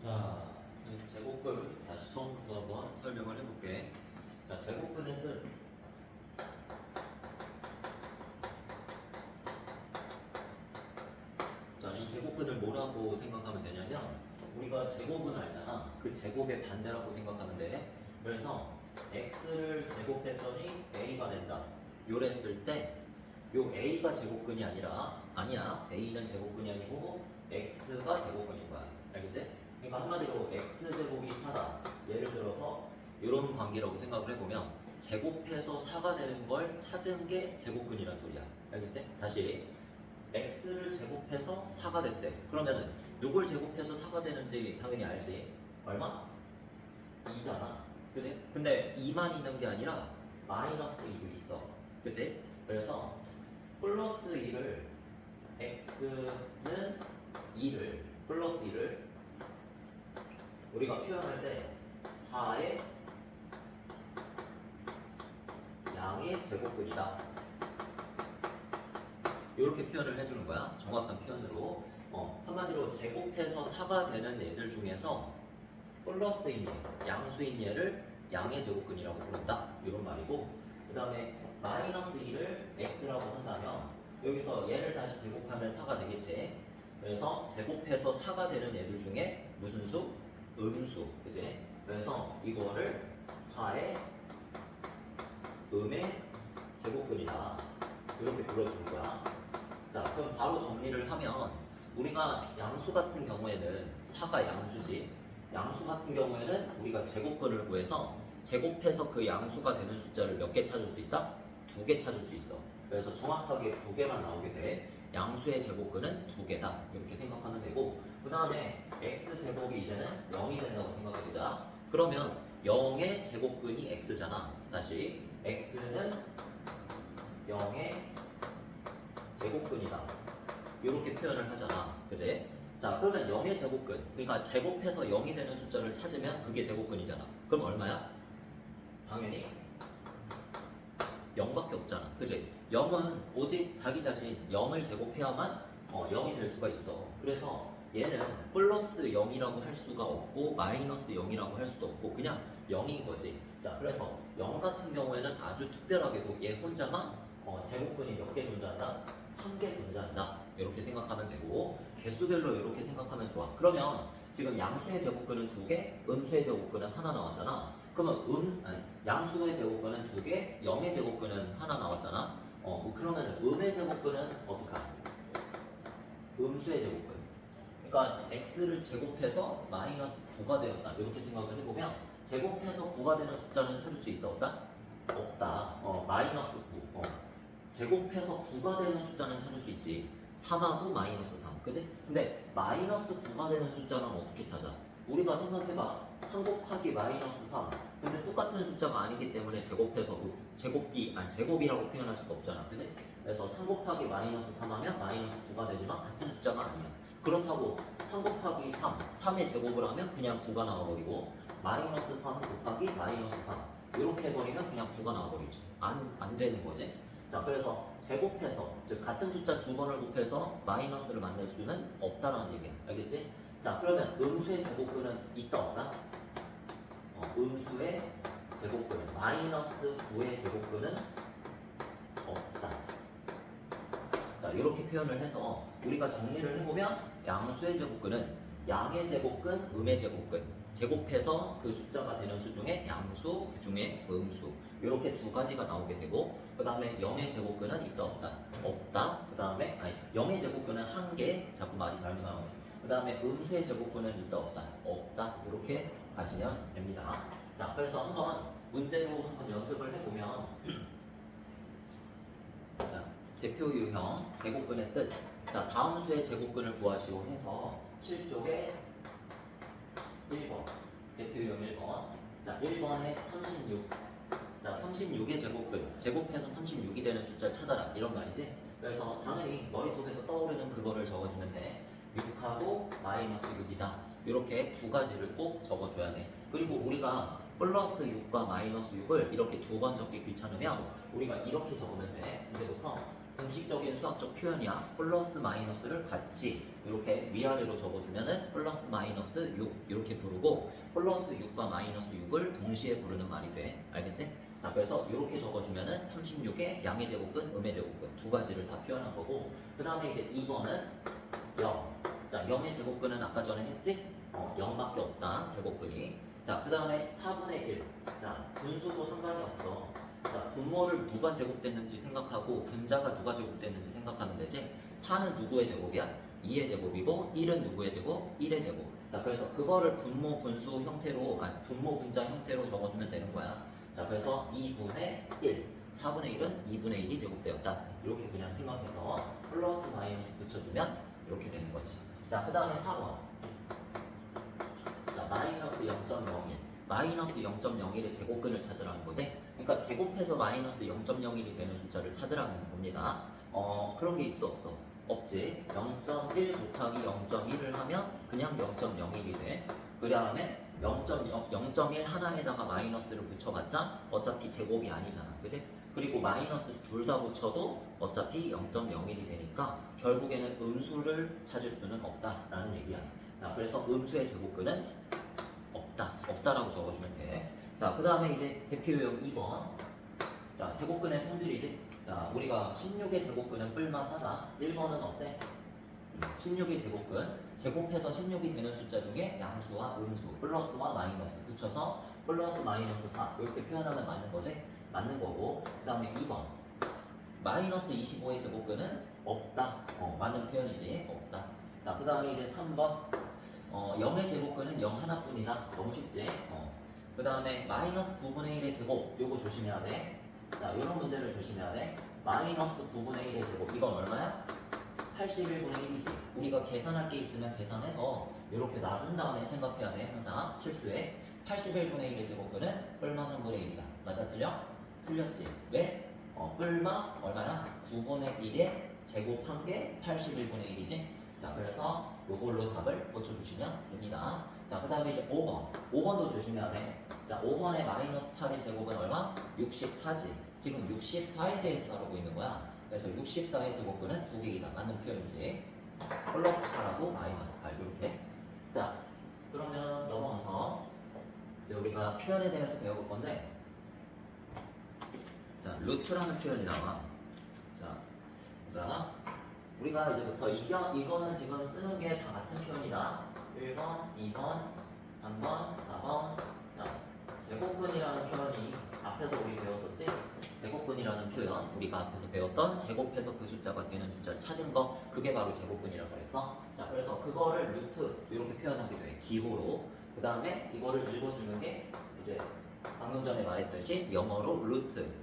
자, 이 제곱근 다시 처음부터 한번 설명을 해볼게. 자, 제곱근의 뜻. 자, 이 제곱근을 뭐라고 생각하면 되냐면 우리가 제곱은 알잖아. 그 제곱의 반대라고 생각하면 돼. 그래서 x를 제곱했더니 a가 된다. 요랬을 때 요 a가 제곱근이 아니야. a는 제곱근이 아니고 x가 제곱근인 거야. 알겠지? 그러니까 한마디로 x제곱이 4다. 예를 들어서 이런 관계라고 생각을 해보면 제곱해서 4가 되는 걸 찾은 게 제곱근이란 소리야. 알겠지? 다시 x를 제곱해서 4가 됐대. 그러면은 누굴 제곱해서 4가 되는지 당연히 알지. 얼마? 2잖아. 그지? 근데 2만 있는 게 아니라 마이너스 2도 있어. 그지? 그래서 플러스 2를 x는 2를 플러스 2를 우리가 표현할 때 4의 양의 제곱근이다. 이렇게 표현을 해주는 거야. 정확한 표현으로. 한마디로 제곱해서 4가 되는 애들 중에서 플러스인 얘, 양수인 얘를 양의 제곱근이라고 부른다. 이런 말이고, 그 다음에 마이너스 2를 x라고 한다면 여기서 얘를 다시 제곱하면 4가 되겠지. 그래서 제곱해서 4가 되는 애들 중에 무슨 수? 음수. 그지? 그래서 이거를 4의 음의 제곱근이다. 이렇게 불러주는 거야. 자, 그럼 바로 정리를 하면 우리가 양수 같은 경우에는 4가 양수지. 양수 같은 경우에는 우리가 제곱근을 구해서 제곱해서 그 양수가 되는 숫자를 몇 개 찾을 수 있다? 2개 찾을 수 있어. 그래서 정확하게 2개만 나오게 돼. 양수의 제곱근은 2개다. 이렇게 생각하면 되고, 그 다음에 x제곱이 이제는 0이 된다고 생각해보자. 그러면 0의 제곱근이 x잖아. 다시 x는 0의 제곱근이다. 이렇게 표현을 하잖아. 그지? 자, 그러면 0의 제곱근. 그러니까 제곱해서 0이 되는 숫자를 찾으면 그게 제곱근이잖아. 그럼 얼마야? 당연히 0밖에 없잖아. 그지? 0은 오직 자기 자신 0을 제곱해야만 0이 될 수가 있어. 그래서 얘는 플러스 0이라고 할 수가 없고 마이너스 0이라고 할 수도 없고 그냥 0인 거지. 자, 그래서 0 같은 경우에는 아주 특별하게도 얘 혼자만 제곱근이 몇 개 존재한다? 한 개 존재한다. 이렇게 생각하면 되고 개수별로 이렇게 생각하면 좋아. 그러면 지금 양수의 제곱근은 2개, 음수의 제곱근은 하나 나왔잖아. 그러면 양수의 제곱근은 2개, 0의 제곱근은 하나 나왔잖아. 그러면 음의 제곱근은 어떡하? 음수의 제곱근. 그러니까 x를 제곱해서 마이너스 9가 되었다. 이렇게 생각을 해보면 제곱해서 9가 되는 숫자는 찾을 수 있다 없다? 없다. 마이너스 9. 제곱해서 9가 되는 숫자는 찾을 수 있지. 3하고 마이너스 3. 그지? 근데 마이너스 9가 되는 숫자는 어떻게 찾아? 우리가 생각해봐. 3 곱하기 마이너스 3. 근데 똑같은 숫자가 아니기 때문에 제곱해서 제곱이라고 표현할 수가 없잖아. 그지? 그래서 3 곱하기 마이너스 3 하면 마이너스 9가 되지만 같은 숫자가 아니야. 그렇다고 3 곱하기 3, 3의 제곱을 하면 그냥 9가 나와버리고 마이너스 3 곱하기 마이너스 3 이렇게 해버리면 그냥 9가 나와버리지. 안 되는 거지. 자, 그래서 제곱해서, 즉 같은 숫자 2번을 곱해서 마이너스를 만들 수는 없다라는 얘기야. 알겠지? 자, 그러면 음수의 제곱근은 있다 없다? 음수의 제곱근은 마이너스 9의 제곱근은 없다. 자, 이렇게 표현을 해서 우리가 정리를 해보면 양수의 제곱근은 양의 제곱근, 음의 제곱근. 제곱해서 그 숫자가 되는 수 중에 양수, 그 중에 음수. 이렇게 두 가지가 나오게 되고, 그 다음에 0의 제곱근은 있다 없다? 없다. 그 다음에 0의 제곱근은 한 개. 자꾸 말이 잘못 나오네. 그 다음에 음수의 제곱근은 있다 없다? 없다. 이렇게 가시면 됩니다. 자, 그래서 한번 문제로 한번 연습을 해보면 자, 대표 유형 제곱근의 뜻. 자, 다음 수의 제곱근을 구하시오 해서 7쪽에 1번 대표 유형 1번. 자, 1번에 36. 자, 36의 제곱근. 제곱해서 36이 되는 숫자를 찾아라. 이런 말이지. 그래서 당연히 머릿속에서 떠오르는 그거를 적어주면 돼. 6하고 마이너스 6이다. 이렇게 두 가지를 꼭 적어줘야 돼. 그리고 우리가 플러스 6과 마이너스 6을 이렇게 두 번 적기 귀찮으면 우리가 이렇게 적으면 돼. 이제부터 공식적인 수학적 표현이야. 플러스 마이너스를 같이 이렇게 위아래로 적어주면은 플러스 마이너스 6 이렇게 부르고 플러스 6과 마이너스 6을 동시에 부르는 말이 돼. 알겠지? 자, 그래서 이렇게 적어주면은 36의 양의 제곱근, 음의 제곱근 두 가지를 다 표현한 거고 그 다음에 이제 2번은 0. 자, 0의 제곱근은 아까 전에 했지? 0밖에 없다. 제곱근이. 자, 그 다음에 4분의 1. 자, 분수도 상관이 없어. 자, 분모를 누가 제곱됐는지 생각하고 분자가 누가 제곱됐는지 생각하면 되지. 4는 누구의 제곱이야? 2의 제곱이고 1은 누구의 제곱? 1의 제곱. 자, 그래서 그거를 분모 분수 형태로 분모 분자 형태로 적어주면 되는 거야. 자, 그래서 2분의 1, 4분의 1은 2분의 1이 제곱되었다. 이렇게 그냥 생각해서 플러스 마이너스 붙여주면 이렇게 되는 거지. 자, 그 다음에 4번. 자, 마이너스 0.01. 마이너스 0.01의 제곱근을 찾으라는 거지. 그러니까 제곱해서 마이너스 0.01이 되는 숫자를 찾으라는 겁니다. 그런 게 있어 없어? 없지. 0.1 곱하기 0.1을 하면 그냥 0.01이 돼. 그 다음에 0.1 하나에다가 마이너스를 붙여봤자 어차피 제곱이 아니잖아. 그지? 그리고 마이너스 둘 다 붙여도 어차피 0.01이 되니까 결국에는 음수를 찾을 수는 없다라는 얘기야. 자, 그래서 음수의 제곱근은 없다라고 적어주면 돼. 자, 그 다음에 이제 대표 유형 2번. 자, 제곱근의 성질이지. 자, 우리가 16의 제곱근은 뿔마 4다. 1번은 어때? 16의 제곱근. 제곱해서 16이 되는 숫자 중에 양수와 음수, 플러스와 마이너스 붙여서 플러스 마이너스 4 이렇게 표현하면 맞는 거지? 맞는 거고. 그 다음에 2번. 마이너스 25의 제곱근은 없다. 맞는 표현이지. 없다. 자, 그 다음에 이제 3번. 0의 제곱근은 0 하나뿐이다. 너무 쉽지? 그 다음에 마이너스 9분의 1의 제곱. 요거 조심해야 돼. 자, 이런 문제를 조심해야 돼. 마이너스 9분의 1의 제곱. 이건 얼마야? 81분의 1이지. 우리가 계산할 게 있으면 계산해서 이렇게 놔준 다음에 생각해야 돼. 항상 실수에. 81분의 1의 제곱근은 뿔마 3분의 1이다. 맞아? 틀려? 틀렸지. 왜? 뿔마 얼마야? 9분의 1에 제곱한 게 81분의 1이지. 자, 그래서 요걸로 답을 고쳐주시면 됩니다. 자, 그 다음에 이제 5번. 5번도 조심해야 돼. 자, 5번에 마이너스 8의 제곱은 얼마? 64지. 지금 64에 대해서 다루고 있는 거야. 그래서 64의 제곱근은 두 개이다. 맞는 표현이지. 플러스 8하고 마이너스 8 이렇게. 자, 그러면 넘어가서 이제 우리가 표현에 대해서 배워볼 건데, 자, 루트라는 표현이 나와. 자, 우리가 이제부터 이거는 지금 쓰는 게 다 같은 표현이다. 1번, 2번, 3번, 4번. 자, 제곱근이라는 표현이 앞에서 우리 배웠었지? 제곱근이라는 표현, 우리가 앞에서 배웠던 제곱해서 그 숫자가 되는 숫자를 찾은 거, 그게 바로 제곱근이라고 그랬어. 자, 그래서 그거를 루트 이렇게 표현하게 돼. 기호로. 그 다음에 이거를 읽어주는 게 이제 방금 전에 말했듯이 영어로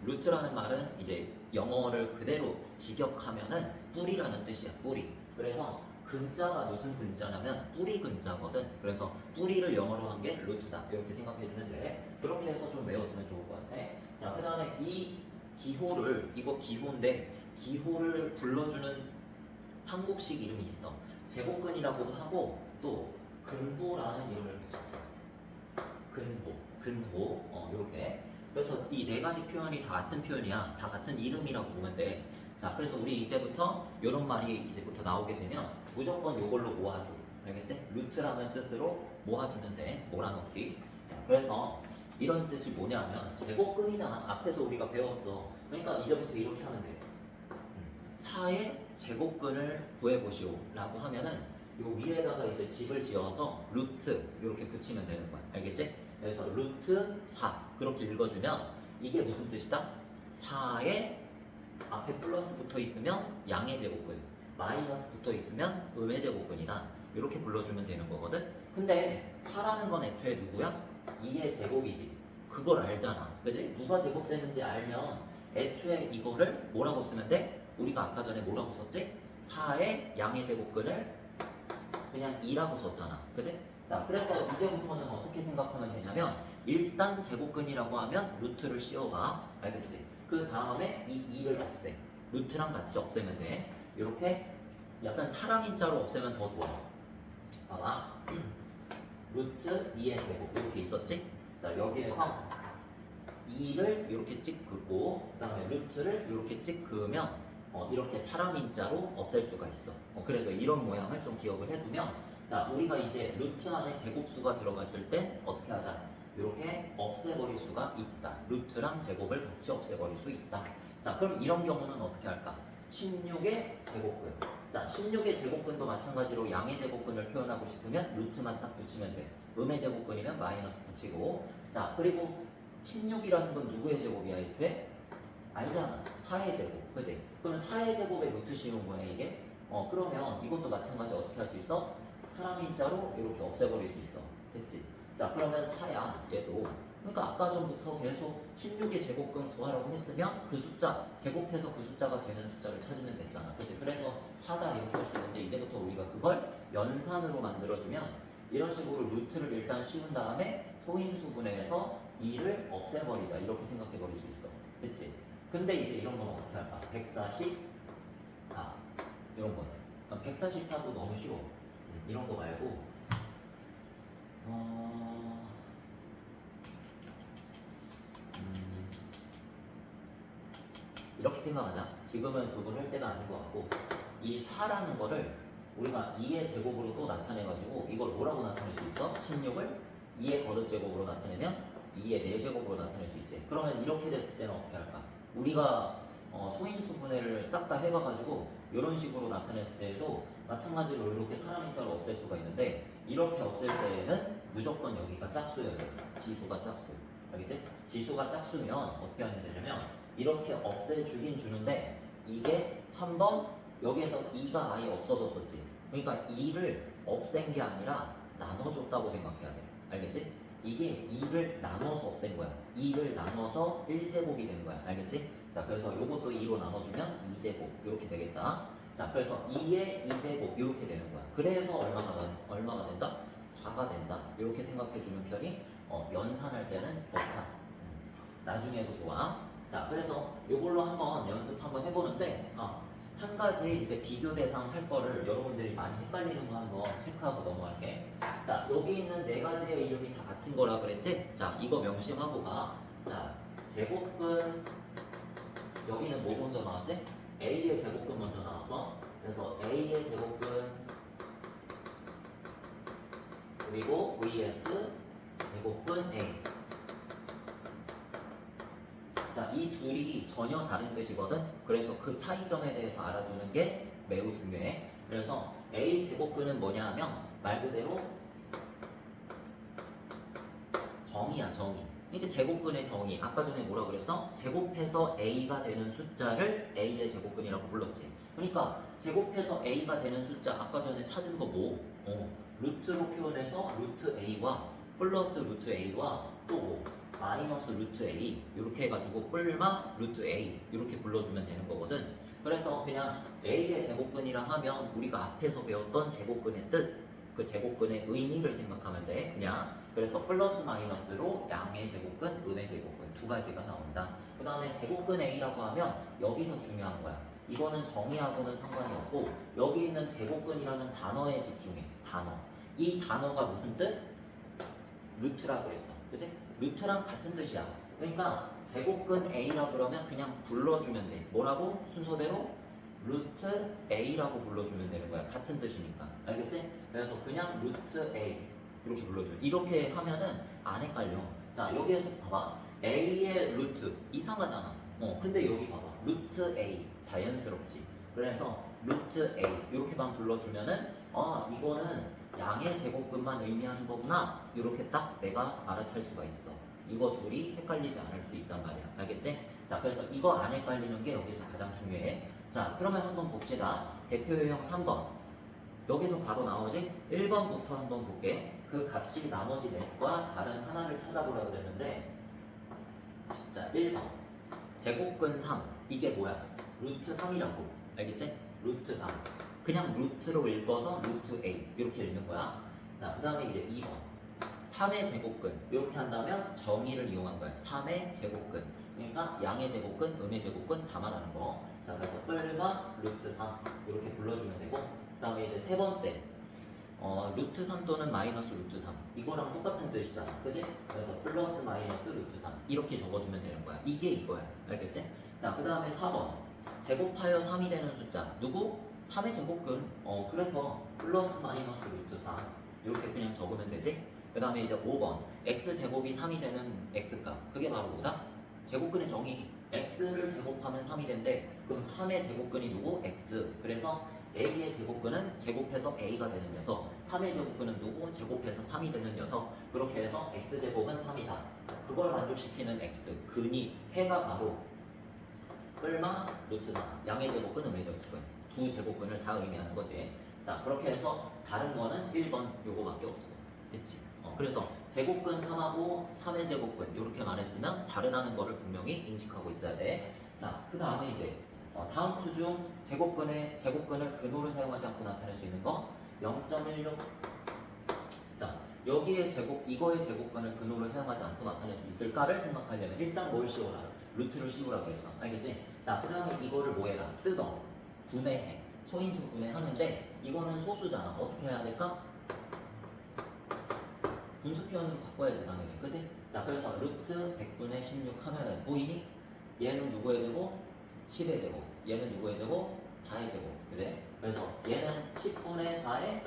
루트라는 말은 이제 영어를 그대로 직역하면은 뿌리라는 뜻이야. 뿌리. 그래서 근자가 무슨 근자냐면 뿌리 근자거든. 그래서 뿌리를 영어로 한 게 루트다. 이렇게 생각해주면 돼. 그렇게 해서 좀 외워주면 좋을 것 같아. 자, 그 다음에 이 기호를, 이거 기호인데 기호를 불러주는 한국식 이름이 있어. 제곱근이라고도 하고 또 근호라는 이름을 붙였어. 근호, 요렇게. 그래서 이 네 가지 표현이 다 같은 표현이야. 다 같은 이름이라고 보면 돼. 자, 그래서 우리 이제부터 이런 말이 이제부터 나오게 되면 무조건 요걸로 모아줘. 알겠지? 루트라는 뜻으로 모아주면 돼. 몰아넣기. 자, 그래서 이런 뜻이 뭐냐면 제곱근이잖아. 앞에서 우리가 배웠어. 그러니까 이제부터 이렇게 하면 돼. 4의 제곱근을 구해보시오 라고 하면은 요 위에다가 이제 집을 지어서 루트 이렇게 붙이면 되는 거야. 알겠지? 그래서 루트 4 그렇게 읽어주면 이게 무슨 뜻이다? 4의 앞에 플러스 붙어 있으면 양의 제곱근, 마이너스 붙어 있으면 음의 제곱근이다. 이렇게 불러주면 되는 거거든. 근데 4라는 건 애초에 누구야? 2의 제곱이지. 그걸 알잖아. 그지? 누가 제곱되는지 알면 애초에 이거를 뭐라고 쓰면 돼? 우리가 아까 전에 뭐라고 썼지? 4의 양의 제곱근을 그냥 2라고 썼잖아. 그지? 자, 그래서 이제부터는 어떻게 생각하면 되냐면 일단 제곱근이라고 하면 루트를 씌워봐. 알겠지? 그 다음에 이 2를 없애. 루트랑 같이 없애면 돼. 이렇게 약간 사람 인자로 없애면 더 좋아. 봐봐. 루트 2의 제곱 이렇게 있었지? 자, 여기에서 2를 이렇게 찍 긋고 그 다음에 루트를 이렇게 찍 그으면 이렇게 사람 인자로 없앨 수가 있어. 그래서 이런 모양을 좀 기억을 해두면 자 우리가 이제 루트 안에 제곱수가 들어갔을 때 어떻게 하자? 이렇게 없애버릴 수가 있다. 루트랑 제곱을 같이 없애버릴 수 있다. 자 그럼 이런 경우는 어떻게 할까? 16의 제곱근. 자 16의 제곱근도 마찬가지로 양의 제곱근을 표현하고 싶으면 루트만 딱 붙이면 돼. 음의 제곱근이면 마이너스 붙이고. 자 그리고 16이라는 건 누구의 제곱이야 애초에? 알잖아. 4의 제곱. 그지? 그럼 4의 제곱에 루트 씌운 거네 이게? 그러면 이것도 마찬가지 어떻게 할 수 있어? 사람 인자로 이렇게 없애버릴 수 있어. 됐지? 자 그러면 4야 얘도. 그러니까 아까 전부터 계속 16의 제곱근 구하라고 했으면 그 숫자 제곱해서 그 숫자가 되는 숫자를 찾으면 됐잖아. 그치? 그래서 4다 이렇게 할 수 있는데 이제부터 우리가 그걸 연산으로 만들어주면 이런 식으로 루트를 일단 씌운 다음에 소인수분해해서 2를 없애버리자 이렇게 생각해버릴 수 있어. 됐지? 근데 이제 이런 건 어떻게 할까? 144 이런 거는 144도 너무 쉬워. 이런 거 말고 이렇게 생각하자. 지금은 그걸 할 때가 아닌 것 같고 이 4라는 거를 우리가 2의 제곱으로 또 나타내가지고 이걸 뭐라고 나타낼 수 있어? 16을 2의 거듭 제곱으로 나타내면 2의 4제곱으로 나타낼 수 있지. 그러면 이렇게 됐을 때는 어떻게 할까? 우리가 소인수 분해를 싹 다 해봐가지고 이런 식으로 나타냈을 때에도 마찬가지로 이렇게 사람 인자를 없앨 수가 있는데 이렇게 없앨 때에는 무조건 여기가 짝수여야 돼. 지수가 짝수. 알겠지? 지수가 짝수면 어떻게 하면 되냐면 이렇게 없애주긴 주는데 이게 한번 여기에서 2가 아예 없어졌었지. 그러니까 2를 없앤 게 아니라 나눠줬다고 생각해야 돼. 알겠지? 이게 2를 나눠서 없앤 거야. 2를 나눠서 1제곱이 된 거야. 알겠지? 자, 그래서 요것도 2로 나눠주면 2제곱 이렇게 되겠다. 자, 그래서 2의 2제곱 이렇게 되는 거야. 그래서 얼마가 된다? 4가 된다. 이렇게 생각해주는 편이 연산할 때는 좋다. 나중에도 좋아. 자, 그래서 이걸로 한번 연습 한번 해보는데 한 가지 이제 비교 대상 할 거를 여러분들이 많이 헷갈리는 거 한번 체크하고 넘어갈게. 자, 여기 있는 네 가지의 이름이 다 같은 거라 그랬지? 자, 이거 명심하고 가. 자, 제곱근 여기는 뭐 먼저 나왔지? A의 제곱근 먼저 나왔어. 그래서 A의 제곱근 그리고 vs 제곱근 A. 자, 이 둘이 전혀 다른 뜻이거든. 그래서 그 차이점에 대해서 알아두는 게 매우 중요해. 그래서 A 제곱근은 뭐냐 하면 말 그대로 정의야, 정의. 이게 제곱근의 정의. 아까 전에 뭐라 그랬어? 제곱해서 A가 되는 숫자를 A의 제곱근이라고 불렀지. 그러니까 제곱해서 A가 되는 숫자 아까 전에 찾은 거 뭐? 루트로 표현해서 루트 A와 플러스 루트 A와 또 뭐? 마이너스 루트 A 이렇게 해가지고 뿔마 루트 A 이렇게 불러주면 되는 거거든. 그래서 그냥 A의 제곱근이라 하면 우리가 앞에서 배웠던 제곱근의 뜻, 그 제곱근의 의미를 생각하면 돼. 그냥 그래서 플러스 마이너스로 양의 제곱근, 음의 제곱근 두 가지가 나온다. 그 다음에 제곱근 A라고 하면 여기서 중요한 거야. 이거는 정의하고는 상관이 없고 여기 있는 제곱근이라는 단어에 집중해. 단어. 이 단어가 무슨 뜻? 루트라고 그랬어. 그치? 루트랑 같은 뜻이야. 그러니까 제곱근 A라고 그러면 그냥 불러주면 돼. 뭐라고? 순서대로 루트 A라고 불러주면 되는 거야. 같은 뜻이니까. 알겠지? 그래서 그냥 루트 A 이렇게 불러줘. 이렇게 하면은 안 헷갈려. 자, 여기에서 봐봐. A의 루트 이상하잖아. 근데 여기 봐봐. 루트 A 자연스럽지. 그래서 루트 A 이렇게만 불러주면은 이거는 양의 제곱근만 의미하는 거구나. 이렇게 딱 내가 알아챌 수가 있어. 이거 둘이 헷갈리지 않을 수 있단 말이야. 알겠지? 자, 그래서 이거 안 헷갈리는 게 여기서 가장 중요해. 자, 그러면 한번 봅시다. 대표 유형 3번. 여기서 바로 나오지? 1번부터 한번 볼게. 그 값이 나머지 넷과 다른 하나를 찾아보라 그랬는데, 자, 1번. 제곱근 3. 이게 뭐야? 루트 3이라고. 알겠지? 루트 3. 그냥 루트로 읽어서 루트 A. 이렇게 읽는 거야. 자, 그 다음에 이제 2번. 3의 제곱근. 이렇게 한다면 정의를 이용한 거야. 3의 제곱근. 그러니까 양의 제곱근, 음의 제곱근 다 말하는 거. 자, 그래서 뿔마 루트 3. 이렇게 불러주면 되고. 그 다음에 이제 세 번째. 루트 3 또는 마이너스 루트 3 이거랑 똑같은 뜻이잖아. 그지? 그래서 플러스 마이너스 루트 3 이렇게 적어주면 되는 거야. 이게 이거야. 알겠지? 자, 그 다음에 4번 제곱하여 3이 되는 숫자 누구? 3의 제곱근. 그래서 플러스 마이너스 루트 4 이렇게 그냥 적으면 되지. 그 다음에 이제 5번 x제곱이 3이 되는 x값 그게 바로 뭐다? 제곱근의 정의. x를 제곱하면 3이 된대. 그럼 3의 제곱근이 누구? x. 그래서 a의 제곱근은 제곱해서 a가 되는 녀석, 3의 제곱근은 누구? 제곱해서 3이 되는 녀석. 그렇게 해서 x제곱은 3이다. 그걸 만족시키는 x, 근이 해가 바로 뿔마 루트 4. 양의 제곱근, 음의 제곱근. 두 제곱근을 다 의미하는 거지. 자, 그렇게 해서 다른 거는 1번 요거밖에 없어. 됐지? 그래서 제곱근 3하고 3의 제곱근 이렇게 말했으면 다르다는 거를 분명히 인식하고 있어야 돼. 자, 그 다음에 이제 다음 수 중 제곱근을 근호를 사용하지 않고 나타낼 수 있는 거 0.16. 자, 여기에 이거의 제곱근을 근호를 사용하지 않고 나타낼 수 있을까를 생각하려면 일단 뭘 씌워라? 루트를 씌우라 그랬어. 알겠지? 자, 그 다음에 이거를 뭐 해라? 뜯어. 분해해. 소인수 분해하는데 이거는 소수잖아. 어떻게 해야 될까? 분수 표현으로 바꿔야지 당연히. 그지? 자, 그래서 루트 100분의 16 하면은 보이니? 얘는 누구의 제곱? 10의 제곱. 얘는 누구의 제곱? 4의 제곱. 그지? 그래서 얘는 10분의 4의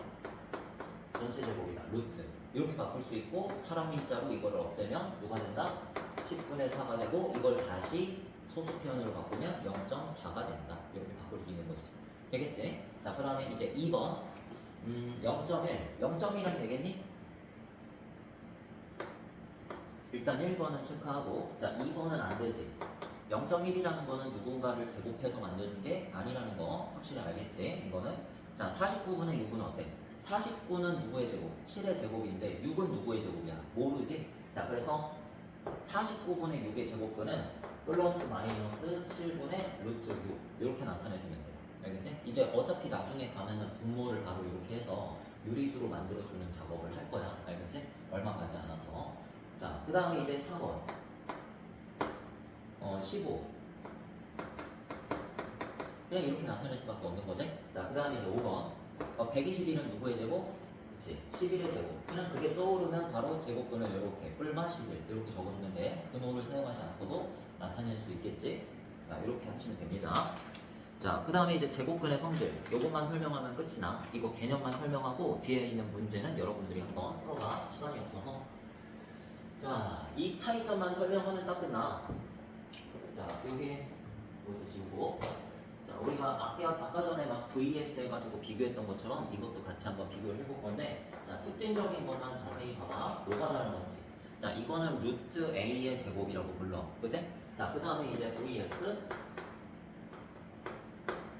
전체 제곱이다. 루트. 이렇게 바꿀 수 있고 사람 인자로 이거를 없애면 누가 된다? 10분의 4가 되고 이걸 다시 소수 표현으로 바꾸면 0.4가 된다. 이렇게 바꿀 수 있는 거지. 되겠지? 자, 그 다음에 이제 2번 0.1. 0.1은 되겠니? 일단 1번은 체크하고, 자, 2번은 안 되지. 0.1이라는 거는 누군가를 제곱해서 만드는 게 아니라는 거 확실히 알겠지? 이거는. 자, 49분의 6은 어때? 49는 누구의 제곱? 7의 제곱인데 6은 누구의 제곱이야? 모르지? 자, 그래서 49분의 6의 제곱근은 플러스 마이너스 7분의 루트 6 이렇게 나타내주면 돼. 알겠지? 이제 어차피 나중에 가면은 분모를 바로 이렇게 해서 유리수로 만들어주는 작업을 할 거야. 알겠지? 얼마 가지 않아서. 자, 그 다음에 이제 4번 15 그냥 이렇게 나타낼 수밖에 없는 거지. 자, 그 다음에 이제 5번 121은 누구의 제곱? 그치, 11의 제곱. 그냥 그게 떠오르면 바로 제곱근을 이렇게 뿔마 11 이렇게 적어주면 돼. 근호를 사용하지 않고도 나타낼 수 있겠지. 자, 이렇게 하시면 됩니다. 자, 그 다음에 이제 제곱근의 성질 요것만 설명하면 끝이 나. 이거 개념만 설명하고 뒤에 있는 문제는 여러분들이 한번 풀어봐. 시간이 없어서. 자, 이 차이점만 설명하면 딱 끝나. 자, 여기 이것도 지우고. 자, 우리가 아까 전에 막 VS 해가지고 비교했던 것처럼 이것도 같이 한번 비교를 해볼 건데, 자, 특징적인 것만 자세히 봐봐. 뭐가 다른 건지. 자, 이거는 루트 A의 제곱이라고 불러. 그지? 자, 그 다음에 이제 VS.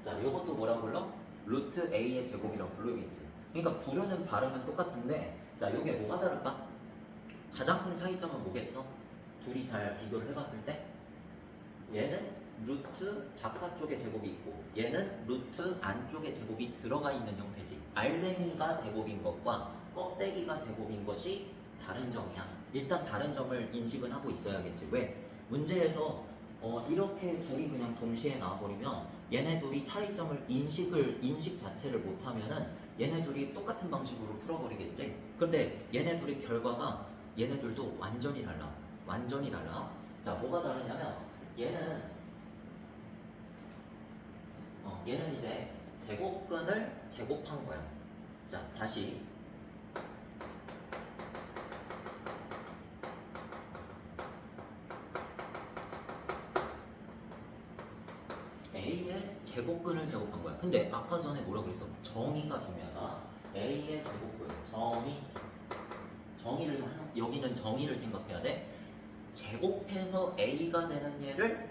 자, 이것도 뭐라고 불러? 루트 A의 제곱이라고 부르겠지. 그러니까 부르는 발음은 똑같은데, 자, 이게 뭐가 다를까? 가장 큰 차이점은 뭐겠어? 둘이 잘 비교를 해봤을 때 얘는 루트 바깥쪽에 제곱이 있고 얘는 루트 안쪽에 제곱이 들어가 있는 형태지. 알맹이가 제곱인 것과 껍데기가 제곱인 것이 다른 점이야. 일단 다른 점을 인식은 하고 있어야겠지. 왜? 문제에서 이렇게 둘이 그냥 동시에 나와버리면 얘네 둘이 차이점을 인식 자체를 못하면은 얘네 둘이 똑같은 방식으로 풀어버리겠지. 근데 얘네 둘의 결과가 얘네들도 완전히 달라. 완전히 달라. 자, 뭐가 다르냐면 얘는 이제 제곱근을 제곱한 거야. 자, 다시 A의 제곱근을 제곱한 거야. 근데 아까 전에 뭐라고 그랬어? 정의가 중요하다. A의 제곱근 여기는 정의를 생각해야 돼. 제곱해서 A가 되는 얘를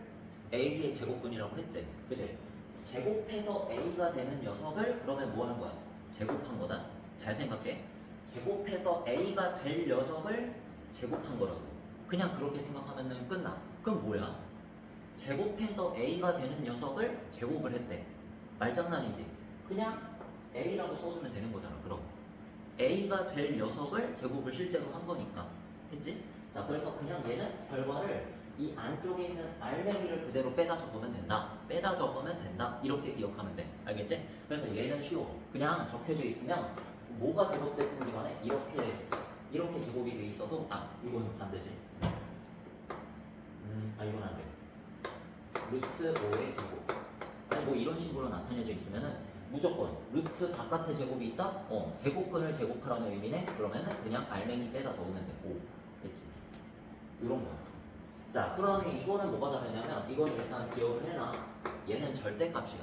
A의 제곱근이라고 했지. 그치? 제곱해서 A가 되는 녀석을 그러면 뭐 하는 거야? 제곱한 거다. 잘 생각해. 제곱해서 A가 될 녀석을 제곱한 거라고. 그냥 그렇게 생각하면 끝나. 그럼 뭐야? 제곱해서 A가 되는 녀석을 제곱을 했대. 말장난이지. 그냥 A라고 써주면 되는 거잖아. 그럼 A가 될 녀석을 제곱을 실제로 한 거니까. 됐지? 자, 그래서 그냥 얘는 결과를 이 안쪽에 있는 알맹이를 그대로 빼다 적으면 된다. 빼다 적으면 된다. 이렇게 기억하면 돼. 알겠지? 그래서 얘는 쉬워. 그냥 적혀져 있으면 뭐가 제곱됐든지 간에 이렇게 제곱이 돼 있어도 이건 반대지. 이건 안 돼. 루트 5의 제곱. 뭐 이런 식으로 나타내져 있으면은 무조건 루트 바깥에 제곱이 있다? 제곱근을 제곱하라는 의미네? 그러면은 그냥 알맹이 빼다 적으면 돼. 오, 됐지? 이런 거야. 자, 그러면 이거는 뭐가 다르냐면 이건 일단 기억을 해놔. 얘는 절대값이야.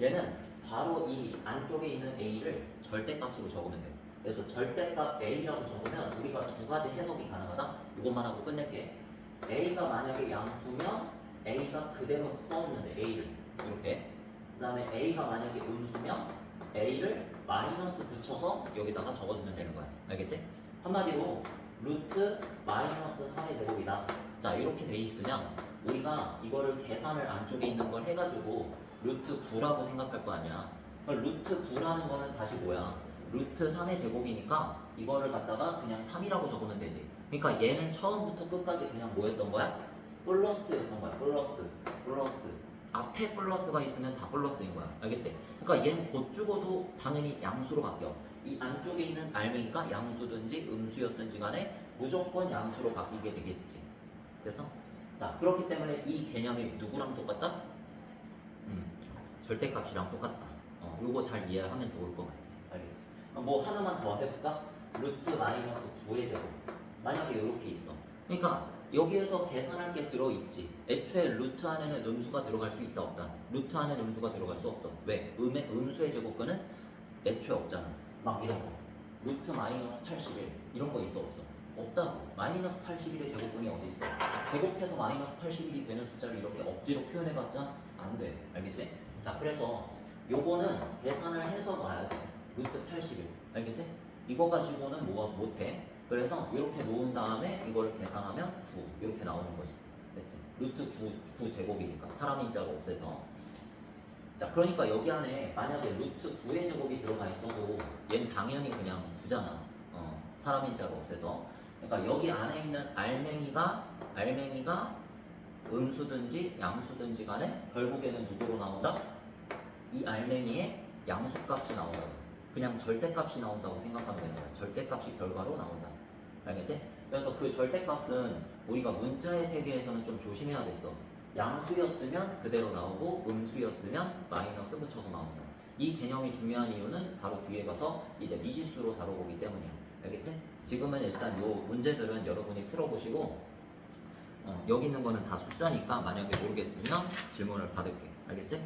얘는 바로 이 안쪽에 있는 a를 절대값으로 적으면 돼. 그래서 절대값 a라고 적으면 우리가 두 가지 해석이 가능하다. 이것만 하고 끝낼게. a가 만약에 양수면 a가 그대로 써주면 돼. a를 이렇게. 그 다음에 a가 만약에 음수면 a를 마이너스 붙여서 여기다가 적어주면 되는 거야. 알겠지? 한마디로 루트 마이너스 4의 제곱이다. 자, 이렇게 돼 있으면 우리가 이거를 계산을 안쪽에 있는 걸 해가지고 루트 9라고 생각할 거 아니야. 루트 9라는 거는 다시 뭐야? 루트 3의 제곱이니까 이거를 갖다가 그냥 3이라고 적으면 되지. 그러니까 얘는 처음부터 끝까지 그냥 뭐였던 거야? 플러스였던 거야. 플러스. 앞에 플러스가 있으면 다 플러스인 거야. 알겠지? 그러니까 얘는 곧 죽어도 당연히 양수로 바뀌어. 이 안쪽에 있는 알맹이가 양수든지 음수였든지 간에 무조건 양수로 바뀌게 되겠지. 됐어? 자, 그렇기 때문에 이 개념이 누구랑 똑같다? 절대값이랑 똑같다. 요거 잘 이해하면 좋을 것 같아. 알겠지? 뭐 하나만 더 해볼까? 루트 마이너스 9의 제곱. 만약에 이렇게 있어. 그러니까 여기에서 계산할 게 들어있지. 애초에 루트 안에는 음수가 들어갈 수 있다 없다. 루트 안에는 음수가 들어갈 수 없어. 왜? 음수의 제곱근은 애초에 없잖아. 막 이런 거. 루트 마이너스 81 이런 거 있어 없어? 없다고. 마이너스 81의 제곱근이 어디 있어? 제곱해서 마이너스 81이 되는 숫자를 이렇게 억지로 표현해봤자 안 돼. 알겠지? 자, 그래서 요거는 계산을 해서 놔야 돼. 루트 81. 알겠지? 이거 가지고는 뭐가 못해. 그래서 이렇게 놓은 다음에 이걸 계산하면 9 이렇게 나오는 거지. 됐지? 루트 9 제곱이니까 사람 인자가 없애서. 자, 그러니까 여기 안에 만약에 루트 9의 제곱이 들어가 있어도 얘는 당연히 그냥 9잖아. 사람 인자가 없애서. 그러니까 여기 안에 있는 알맹이가 음수든지 양수든지 간에 결국에는 누구로 나온다? 이 알맹이의 양수값이 나온다고. 그냥 절대값이 나온다고 생각하면 되는 거야. 절대값이 결과로 나온다. 알겠지? 그래서 그 절대값은 우리가 문자의 세계에서는 좀 조심해야겠어. 양수였으면 그대로 나오고 음수였으면 마이너스 붙여서 나온다. 이 개념이 중요한 이유는 바로 뒤에 가서 이제 미지수로 다뤄보기 때문이야. 알겠지? 지금은 일단 요 문제들은 여러분이 풀어보시고 여기 있는 거는 다 숫자니까 만약에 모르겠으면 질문을 받을게. 알겠지?